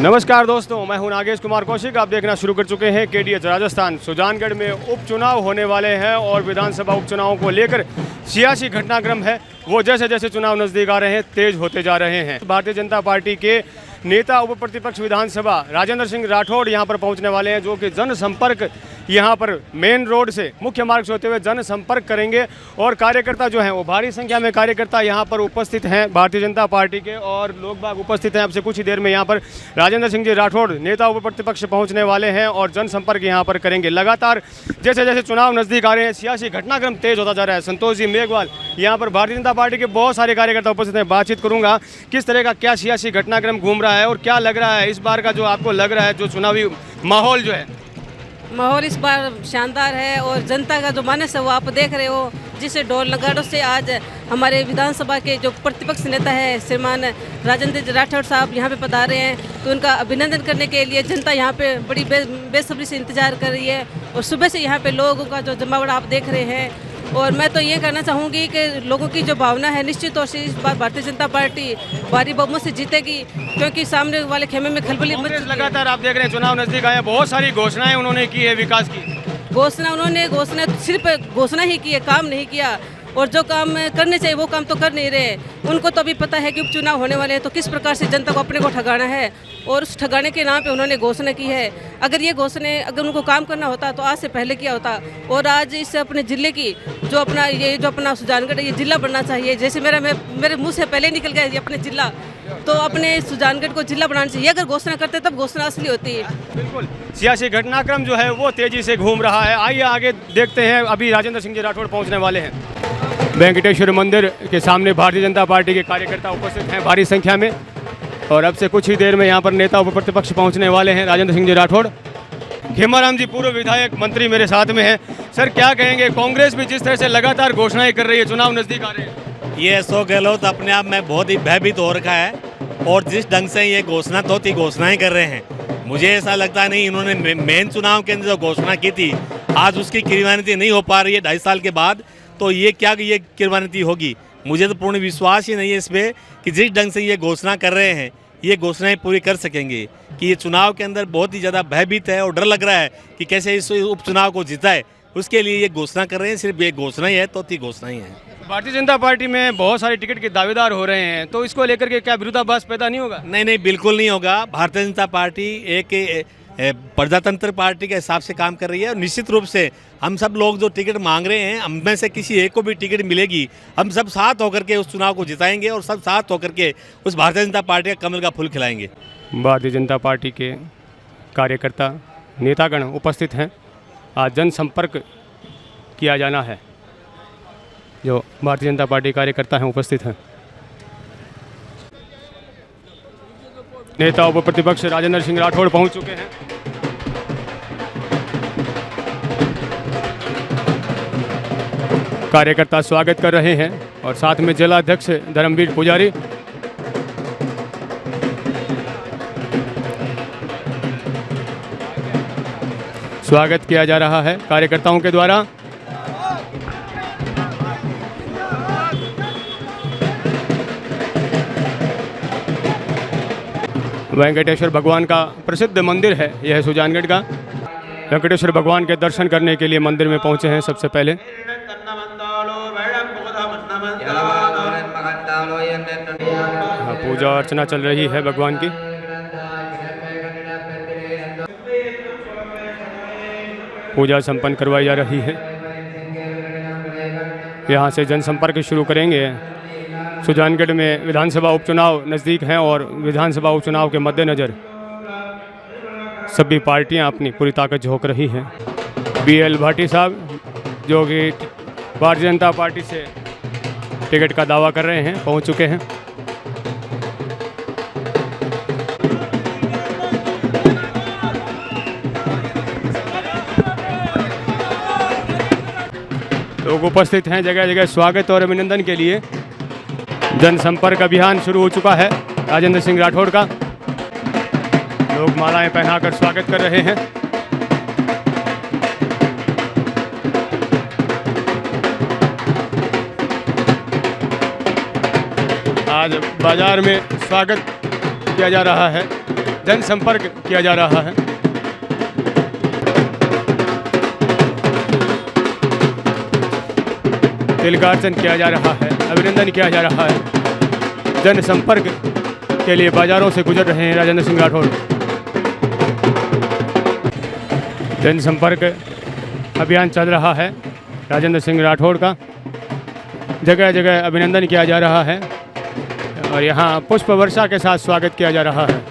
नमस्कार दोस्तों, मैं हूं नागेश कुमार कौशिक। आप देखना शुरू कर चुके हैं केडीएच राजस्थान। सुजानगढ़ में उपचुनाव होने वाले हैं और विधानसभा उपचुनावों को लेकर सियासी घटनाक्रम है वो जैसे जैसे चुनाव नज़दीक आ रहे हैं तेज होते जा रहे हैं। भारतीय जनता पार्टी के नेता उप प्रतिपक्ष विधानसभा राजेंद्र सिंह राठौड़ यहां पर पहुंचने वाले हैं, जो कि जनसंपर्क यहां पर मेन रोड से मुख्य मार्ग से होते हुए जनसंपर्क करेंगे। और कार्यकर्ता जो हैं वो भारी संख्या में कार्यकर्ता यहां पर उपस्थित हैं भारतीय जनता पार्टी के, और लोग बाग उपस्थित हैं। अब से कुछ ही देर में यहां पर राजेंद्र सिंह जी राठौड़ नेता उप प्रतिपक्ष पहुंचने वाले हैं और जनसंपर्क यहां पर करेंगे। लगातार जैसे जैसे चुनाव नज़दीक आ रहे हैं सियासी घटनाक्रम तेज होता जा रहा है। संतोष जी मेघवाल यहाँ पर भारतीय जनता पार्टी के बहुत सारे कार्यकर्ता उपस्थित हैं। बातचीत करूंगा किस तरह का क्या सियासी घटनाक्रम घूम रहा है और क्या लग रहा है इस बार का, जो आपको लग रहा है जो चुनावी माहौल जो है। माहौल इस बार शानदार है और जनता का जो मानस है वो आप देख रहे हो, जिसे ढोल नगाड़ों से आज हमारे विधानसभा के जो प्रतिपक्ष नेता है श्रीमान राजेंद्र राठौड़ साहब यहाँ पे पधारे हैं, तो उनका अभिनंदन करने के लिए जनता यहाँ पे बड़ी बेसब्री से इंतजार कर रही है। और सुबह से यहाँ पे लोगों का जो जमावड़ा आप देख रहे हैं, और मैं तो ये कहना चाहूँगी कि लोगों की जो भावना है निश्चित तौर से इस बार भारतीय जनता पार्टी भारी बहुमत से जीतेगी, क्योंकि सामने वाले खेमे में खलबली मच चुकी है। लगातार आप देख रहे हैं चुनाव नज़दीक आए, बहुत सारी घोषणाएं उन्होंने की है विकास की। घोषणा सिर्फ घोषणा ही की है, काम नहीं किया। और जो काम करने चाहिए वो काम तो कर नहीं रहे। उनको तो अभी पता है कि उपचुनाव होने वाले हैं, तो किस प्रकार से जनता को अपने को ठगाना है, और उस ठगाने के नाम पे उन्होंने घोषणा की है। अगर उनको काम करना होता तो आज से पहले किया होता। और आज इस अपने ज़िले की जो अपना सुजानगढ़ ये ज़िला बनना चाहिए, जैसे मेरे मुँह से पहले निकल गया ये अपने ज़िला, तो अपने सुजानगढ़ को जिला बनाना चाहिए। अगर घोषणा करते तब घोषणा असली होती है। बिल्कुल, सियासी घटनाक्रम जो है वो तेजी से घूम रहा है। आइए आगे देखते हैं। अभी राजेंद्र सिंह जी राठौड़ पहुंचने वाले हैं। वेंकटेश्वर मंदिर के सामने भारतीय जनता पार्टी के कार्यकर्ता उपस्थित हैं भारी संख्या में, और अब से कुछ ही देर में यहाँ पर नेता उप प्रतिपक्ष पहुँचने वाले हैं राजेंद्र सिंह जी राठौड़। खेमाराम जी पूर्व विधायक मंत्री मेरे साथ में हैं। सर, क्या कहेंगे, कांग्रेस भी जिस तरह से लगातार घोषणाएं कर रही है, चुनाव नज़दीक आ रहे हैं, ये अशोक गहलोत अपने आप में बहुत ही भयभीत हो रखा है। और जिस ढंग से ये घोषणाएं कर रहे हैं, मुझे ऐसा लगता नहीं इन्होंने मेन चुनाव के अंदर जो घोषणा की थी आज उसकी क्रियान्वित नहीं हो पा रही है 2.5 साल के बाद, तो ये क्रियान्वित होगी। मुझे तो पूर्ण विश्वास ही नहीं है इसमें कि जिस ढंग से ये घोषणा कर रहे हैं ये घोषणाएं पूरी कर सकेंगे। कि ये चुनाव के अंदर बहुत ही ज़्यादा भयभीत है और डर लग रहा है कि कैसे इस उपचुनाव को जिताए, उसके लिए ये घोषणा कर रहे हैं। सिर्फ ये घोषणा ही है, तो घोषणा ही है। भारतीय जनता पार्टी में बहुत सारे टिकट के दावेदार हो रहे हैं, तो इसको लेकर के क्या विरोधाभास पैदा नहीं होगा? नहीं, बिल्कुल नहीं होगा। भारतीय जनता पार्टी एक प्रजातंत्र पार्टी के हिसाब से काम कर रही है, और निश्चित रूप से हम सब लोग जो टिकट मांग रहे हैं, हम में से किसी एक को भी टिकट मिलेगी, हम सब साथ होकर के उस चुनाव को जिताएंगे और सब साथ होकर के उस भारतीय जनता पार्टी का कमल का फूल खिलाएंगे। भारतीय जनता पार्टी के कार्यकर्ता नेतागण उपस्थित हैं। आज जनसंपर्क किया जाना है, जो भारतीय जनता पार्टी कार्यकर्ता हैं उपस्थित हैं। नेता उप प्रतिपक्ष राजेंद्र सिंह राठौड़ पहुंच चुके हैं। कार्यकर्ता स्वागत कर रहे हैं, और साथ में जिला अध्यक्ष धर्मवीर पुजारी, स्वागत किया जा रहा है कार्यकर्ताओं के द्वारा। वेंकटेश्वर भगवान का प्रसिद्ध मंदिर है यह सुजानगढ़ का। वेंकटेश्वर भगवान के दर्शन करने के लिए मंदिर में पहुंचे हैं सबसे पहले। पूजा अर्चना चल रही है भगवान की। पूजा संपन्न करवाई जा रही है। यहाँ से जनसंपर्क शुरू करेंगे। सुजानगढ़ में विधानसभा उपचुनाव नज़दीक हैं, और विधानसभा उपचुनाव के मद्देनज़र सभी पार्टियां अपनी पूरी ताकत झोंक रही हैं। BL भाटी साहब, जो कि भारतीय जनता पार्टी से टिकट का दावा कर रहे हैं, पहुंच चुके हैं। लोग उपस्थित हैं जगह जगह स्वागत और अभिनंदन के लिए। जनसंपर्क अभियान शुरू हो चुका है राजेंद्र सिंह राठौड़ का। लोग मालाएं पहनाकर स्वागत कर रहे हैं। आज बाजार में स्वागत किया जा रहा है जनसंपर्क किया जा रहा है। तिलकार्चन किया जा रहा है, अभिनंदन किया जा रहा है। जनसंपर्क के लिए बाजारों से गुजर रहे हैं राजेंद्र सिंह राठौड़। जनसंपर्क अभियान चल रहा है राजेंद्र सिंह राठौड़ का। जगह जगह अभिनंदन किया जा रहा है और यहाँ पुष्प वर्षा के साथ स्वागत किया जा रहा है।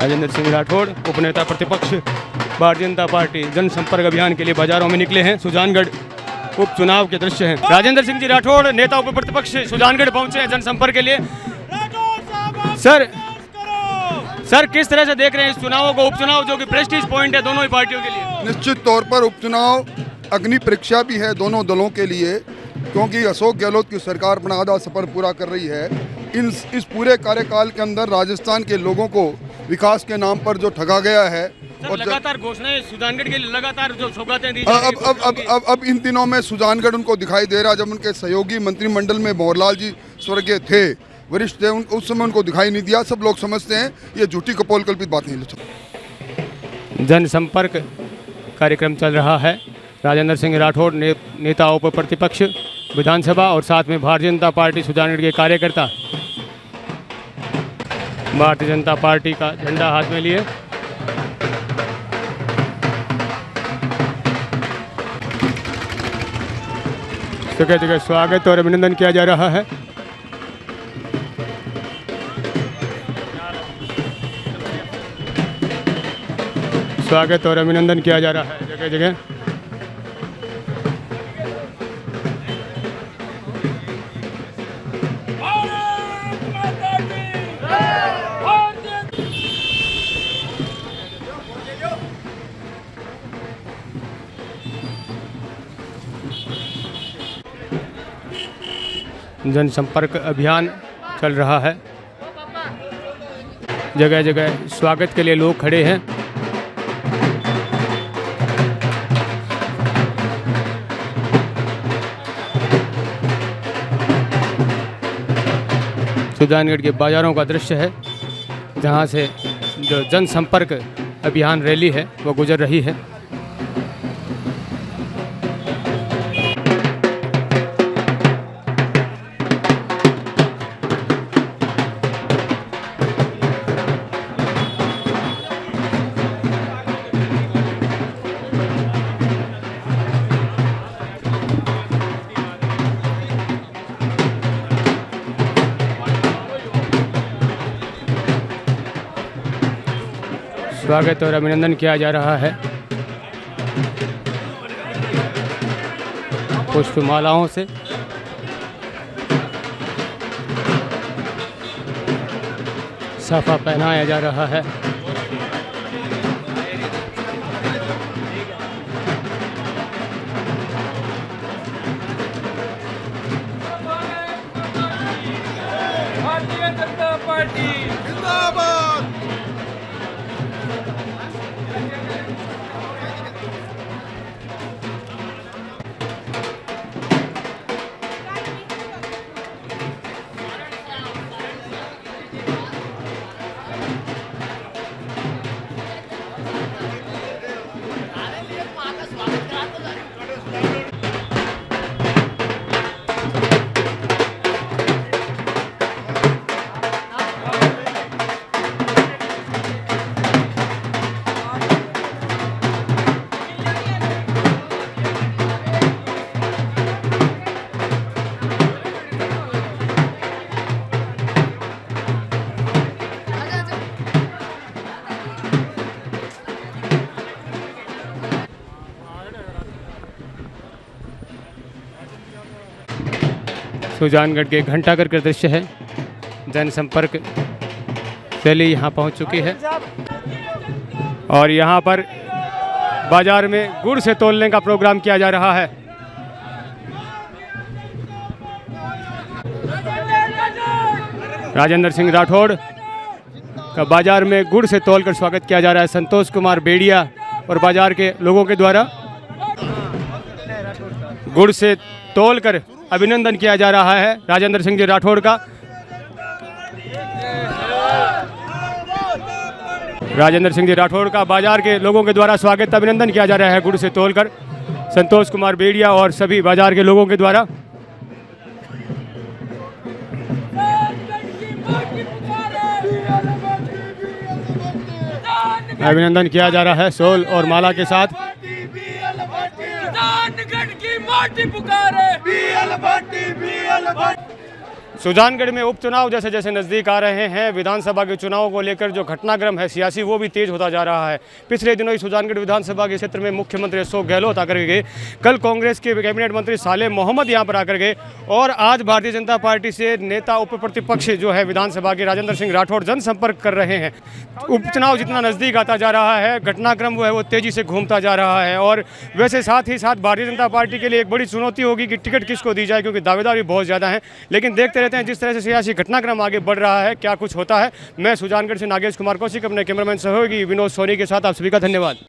राजेंद्र सिंह राठौड़ उपनेता प्रतिपक्ष भारतीय जनता पार्टी जनसंपर्क अभियान के लिए बाजारों में निकले हैं। सुजानगढ़ उपचुनाव के दृश्य हैं। राजेंद्र सिंह जी राठौड़ नेता उप प्रतिपक्ष सुजानगढ़ पहुंचे हैं जनसंपर्क के लिए। सर किस तरह से देख रहे हैं इस चुनावों को, उपचुनाव जो कि प्रेस्टीज पॉइंट है दोनों ही पार्टियों के लिए? निश्चित तौर पर उपचुनाव अग्नि परीक्षा भी है दोनों दलों के लिए, क्योंकि अशोक गहलोत की सरकार अपना आधा सफर पूरा कर रही है। इस पूरे कार्यकाल के अंदर राजस्थान के लोगों को विकास के नाम पर जो ठगा गया है और लगातार घोषणाएं सुजानगढ़ के लिए लगातार जो सौगातें दी अब इन दिनों में सुजानगढ़ उनको दिखाई दे रहा। जब उनके सहयोगी मंत्रिमंडल में भंवरलाल जी स्वर्गीय थे, वरिष्ठ थे, उस समय उनको दिखाई नहीं दिया। सब लोग समझते हैं ये झूठी कपोल कल्पित बात नहीं। जनसंपर्क कार्यक्रम चल रहा है। राजेंद्र सिंह राठौड़ नेता उप प्रतिपक्ष विधानसभा और साथ में भारतीय जनता पार्टी सुजानगढ़ के कार्यकर्ता भारतीय जनता पार्टी का झंडा हाथ में लिए जगह जगह स्वागत और अभिनंदन किया जा रहा है। स्वागत और अभिनंदन किया जा रहा है जगह जगह। जनसंपर्क अभियान चल रहा है। जगह जगह स्वागत के लिए लोग खड़े हैं। सुजानगढ़ के बाजारों का दृश्य है जहां से जो जनसंपर्क अभियान रैली है वो गुजर रही है। स्वागत और अभिनंदन किया जा रहा है पुष्पमालाओं से। साफा पहनाया जा रहा है। भारतीय जनता पार्टी जिंदाबाद। सुजानगढ़ के घंटाघर का दृश्य है। जनसंपर्क रैली यहाँ पहुँच चुकी है और यहाँ पर बाजार में गुड़ से तोलने का प्रोग्राम किया जा रहा है। राजेंद्र सिंह राठौड़ का बाजार में गुड़ से तोलकर स्वागत किया जा रहा है। संतोष कुमार बेड़िया और बाजार के लोगों के द्वारा गुड़ से तोलकर अभिनंदन किया जा रहा है राजेंद्र सिंह जी राठौड़ का। राजेंद्र सिंह जी राठौड़ का बाजार के लोगों के द्वारा स्वागत अभिनंदन किया जा रहा है गुड़ से तोलकर संतोष कुमार बेड़िया और सभी बाजार के लोगों के द्वारा। अभिनंदन किया जा रहा है सोल और माला के साथ। सुजानगढ़ में उपचुनाव जैसे जैसे नज़दीक आ रहे हैं, विधानसभा के चुनाव को लेकर जो घटनाक्रम है सियासी वो भी तेज होता जा रहा है। पिछले दिनों ही सुजानगढ़ विधानसभा के क्षेत्र में मुख्यमंत्री अशोक गहलोत आकर गए, कल कांग्रेस के कैबिनेट मंत्री सालेह मोहम्मद यहां पर आकर गए और आज भारतीय जनता पार्टी से नेता उप प्रतिपक्ष जो है विधानसभा के राजेंद्र सिंह राठौड़ जनसंपर्क कर रहे हैं। उपचुनाव जितना नज़दीक आता जा रहा है, घटनाक्रम वो है वो तेज़ी से घूमता जा रहा है और वैसे साथ ही साथ भारतीय जनता पार्टी के लिए एक बड़ी चुनौती होगी कि टिकट किसको दी जाए, क्योंकि दावेदार भी बहुत ज़्यादा हैं। लेकिन देखते रहते हैं जिस तरह से सियासी घटनाक्रम आगे बढ़ रहा है क्या कुछ होता है। मैं सुजानगढ़ से नागेश कुमार कौशिक अपने कैमरामैन सहयोगी विनोद सोनी के साथ आप सभी का धन्यवाद।